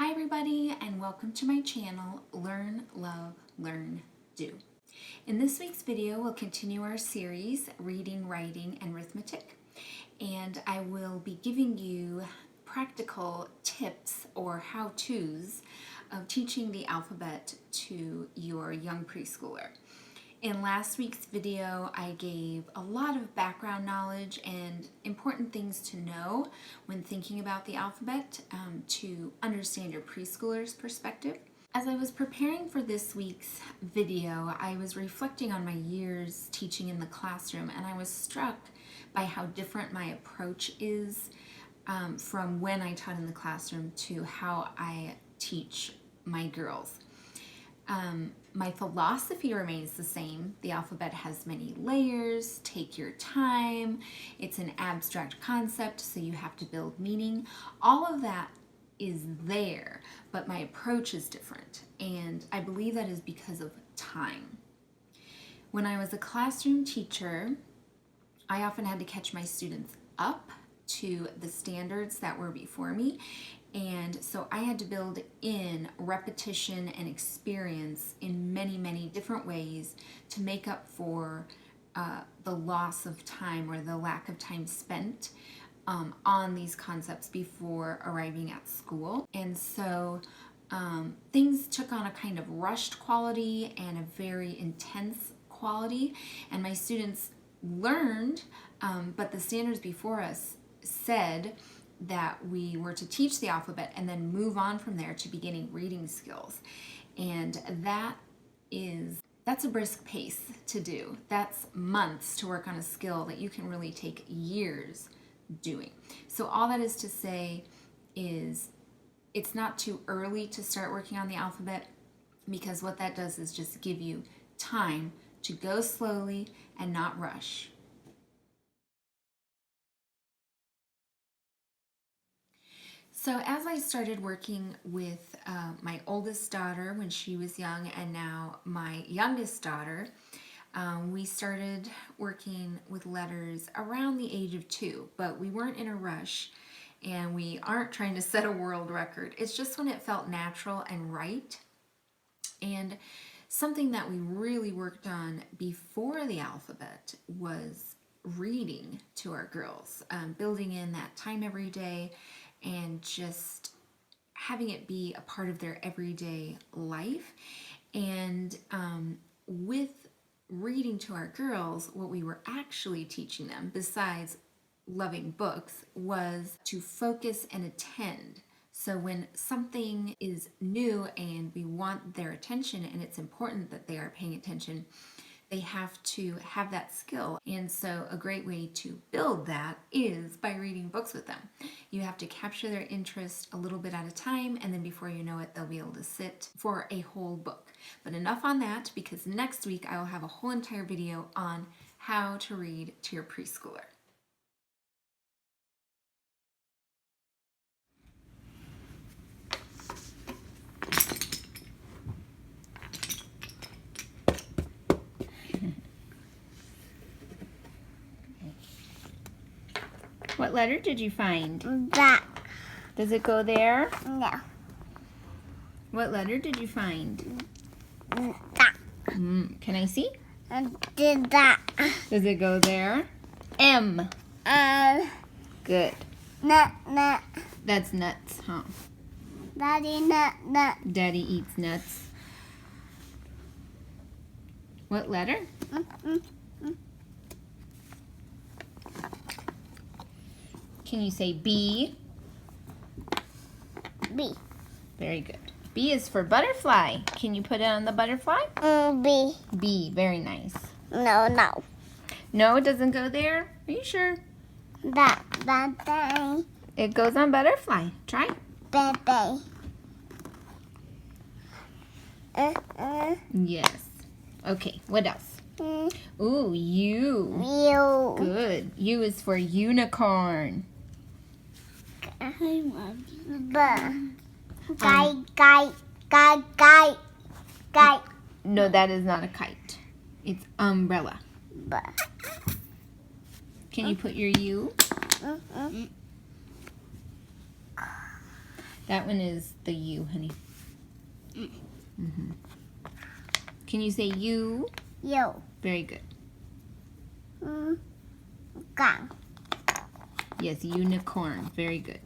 Hi everybody, and welcome to my channel, Learn, Love, Learn, Do. In this week's video, we'll continue our series, Reading, Writing, and Arithmetic, and I will be giving you practical tips or how-tos of teaching the alphabet to your young preschooler. In last week's video, I gave a lot of background knowledge and important things to know when thinking about the alphabet to understand your preschooler's perspective. As I was preparing for this week's video, I was reflecting on my years teaching in the classroom, and I was struck by how different my approach is from when I taught in the classroom to how I teach my girls. My philosophy remains the same. The alphabet has many layers. Take your time. It's an abstract concept, so you have to build meaning. All of that is there, but my approach is different, and I believe that is because of time. When I was a classroom teacher, I often had to catch my students up to the standards that were before me, and so I had to build in repetition and experience in many different ways to make up for the loss of time or the lack of time spent on these concepts before arriving at school. And so things took on a kind of rushed quality and a very intense quality, and my students learned, but the standards before us said that we were to teach the alphabet and then move on from there to beginning reading skills. And that's a brisk pace to do. That's months to work on a skill that you can really take years doing. So all that is to say is it's not too early to start working on the alphabet, because what that does is just give you time to go slowly and not rush. So as I started working with my oldest daughter when she was young, and now my youngest daughter, we started working with letters around the age of 2, but we weren't in a rush, and we aren't trying to set a world record. It's just when it felt natural and right. And something that we really worked on before the alphabet was reading to our girls, building in that time every day, and just having it be a part of their everyday life. And with reading to our girls, what we were actually teaching them, besides loving books, was to focus and attend. So when something is new and we want their attention, and it's important that they are paying attention, they have to have that skill. And so a great way to build that is by reading books with them. You have to capture their interest a little bit at a time, and then before you know it, they'll be able to sit for a whole book. But enough on that, because next week I will have a whole entire video on how to read to your preschooler. What letter did you find? That. Does it go there? No. What letter did you find? That. Can I see? Did that. Does it go there? M. Good. Nut. That's nuts, huh? Daddy, nut. Daddy eats nuts. What letter? Can you say B? B. Very good. B is for butterfly. Can you put it on the butterfly? B. B, very nice. No. No, it doesn't go there? Are you sure? That. It goes on butterfly. Try. Baby. Yes. Okay, what else? Ooh, U. You. Good. U is for unicorn. Guy. No, that is not a kite. It's umbrella. Can you put your U? That one is the U, honey. Mm-hmm. Can you say U? You. Very good. Gang. Yes, unicorn. Very good.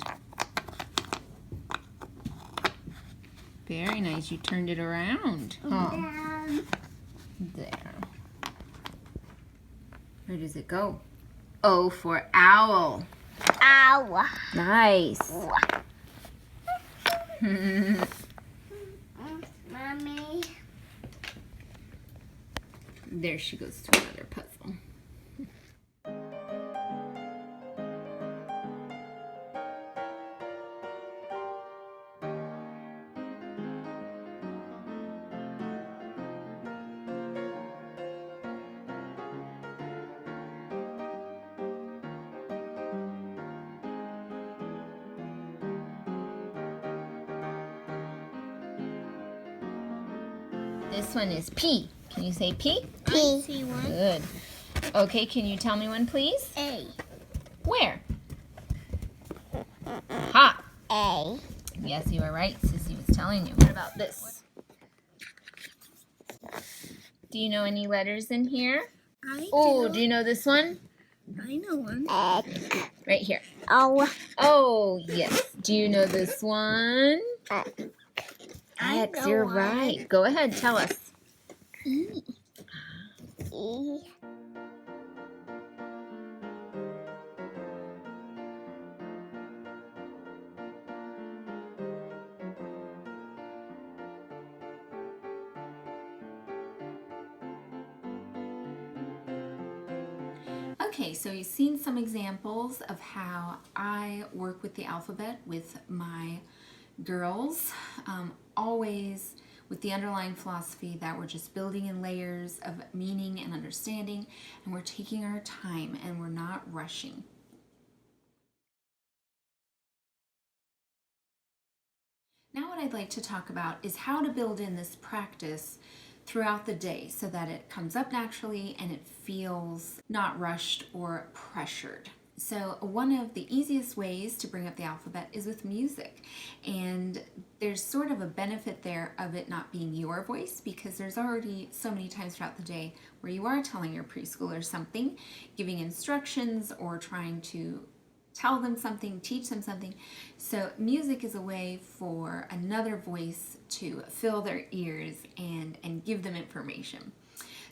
Very nice. You turned it around. Huh? There. Where does it go? O for owl. Ow. Nice. Mommy. There she goes to another puzzle. This one is P. Can you say P? P. I see one. Good. Okay, can you tell me one, please? A. Where? Ha! A. Yes, you are right. Sissy was telling you. What about this? Do you know any letters in here? Oh, do you know this one? I know one. Right here. O. Oh, yes. Do you know this one? I X, know you're one. right. Go ahead, tell us. E. E. Okay, so you've seen some examples of how I work with the alphabet with my girls, always with the underlying philosophy that we're just building in layers of meaning and understanding, and we're taking our time and we're not rushing. Now what I'd like to talk about is how to build in this practice throughout the day so that it comes up naturally and it feels not rushed or pressured. So one of the easiest ways to bring up the alphabet is with music, and there's sort of a benefit there of it not being your voice, because there's already so many times throughout the day where you are telling your preschooler something, giving instructions or trying to tell them something, teach them something. So music is a way for another voice to fill their ears and give them information.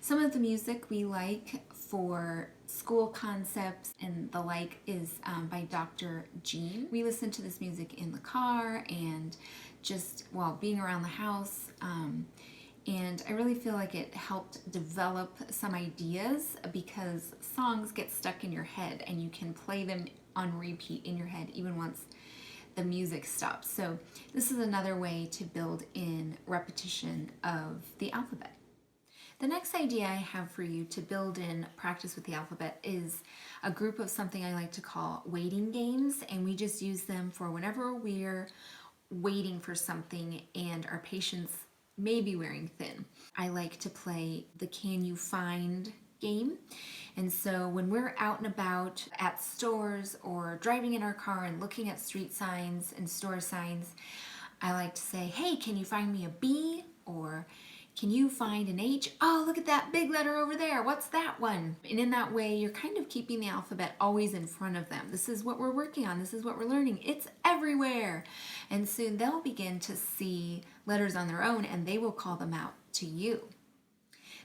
Some of the music we like for school concepts and the like is by Dr. Jean. We listen to this music in the car and just while being around the house. And I really feel like it helped develop some ideas, because songs get stuck in your head and you can play them on repeat in your head even once the music stops. So this is another way to build in repetition of the alphabet. The next idea I have for you to build in practice with the alphabet is a group of something I like to call waiting games, and we just use them for whenever we're waiting for something and our patience may be wearing thin. I like to play the Can You Find game. And so when we're out and about at stores or driving in our car and looking at street signs and store signs, I like to say, hey, can you find me a B? Or can you find an H? Oh, look at that big letter over there. What's that one? And in that way, you're kind of keeping the alphabet always in front of them. This is what we're working on. This is what we're learning. It's everywhere. And soon they'll begin to see letters on their own and they will call them out to you.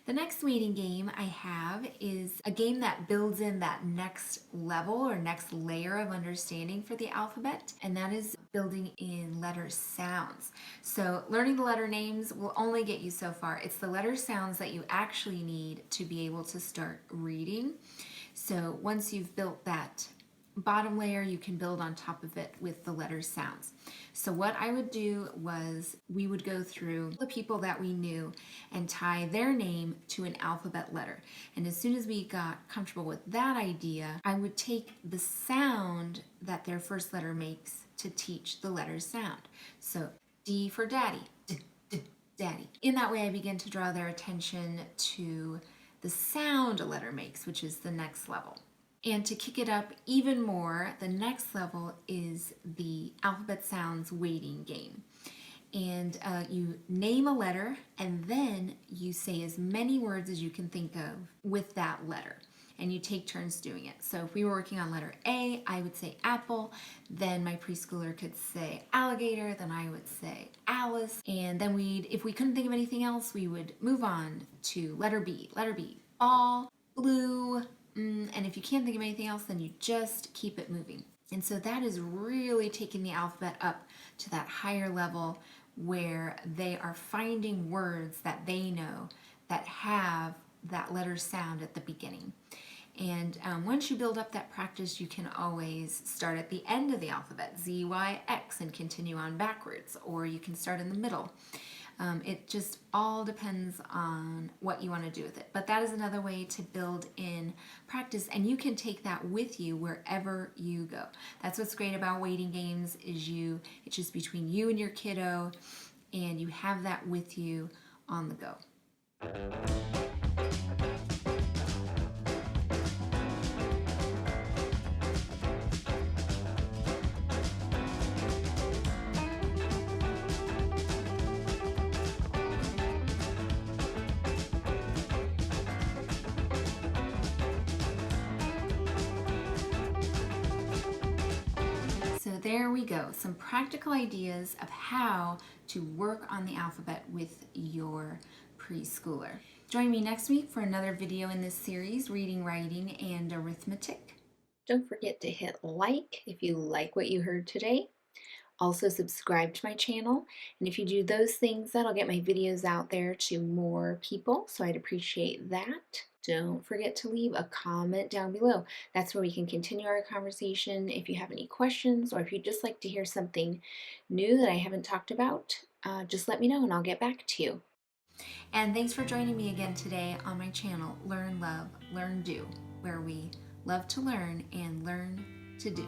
The next waiting game I have is a game that builds in that next level or next layer of understanding for the alphabet, and that is building in letter sounds. So learning the letter names will only get you so far. It's the letter sounds that you actually need to be able to start reading. So once you've built that bottom layer, you can build on top of it with the letter sounds. So what I would do was we would go through the people that we knew and tie their name to an alphabet letter. And as soon as we got comfortable with that idea, I would take the sound that their first letter makes to teach the letter sound. So D for daddy, daddy. In that way, I begin to draw their attention to the sound a letter makes, which is the next level. And to kick it up even more, the next level is the alphabet sounds weighting game. And you name a letter, and then you say as many words as you can think of with that letter. And you take turns doing it. So if we were working on letter A, I would say apple, then my preschooler could say alligator, then I would say Alice, and then if we couldn't think of anything else, we would move on to letter B, ball, blue, and if you can't think of anything else, then you just keep it moving. And so that is really taking the alphabet up to that higher level where they are finding words that they know that have that letter sound at the beginning. And once you build up that practice, you can always start at the end of the alphabet, Z, Y, X, and continue on backwards, or you can start in the middle. It just all depends on what you want to do with it. But that is another way to build in practice, and you can take that with you wherever you go. That's what's great about waiting games is it's just between you and your kiddo, and you have that with you on the go. So there we go, some practical ideas of how to work on the alphabet with your preschooler. Join me next week for another video in this series, Reading, Writing, and Arithmetic. Don't forget to hit like if you like what you heard today. Also subscribe to my channel, and if you do those things, that'll get my videos out there to more people, so I'd appreciate that. Don't forget to leave a comment down below. That's where we can continue our conversation. If you have any questions, or if you'd just like to hear something new that I haven't talked about, just let me know and I'll get back to you. And thanks for joining me again today on my channel, Learn, Love, Learn, Do, where we love to learn and learn to do.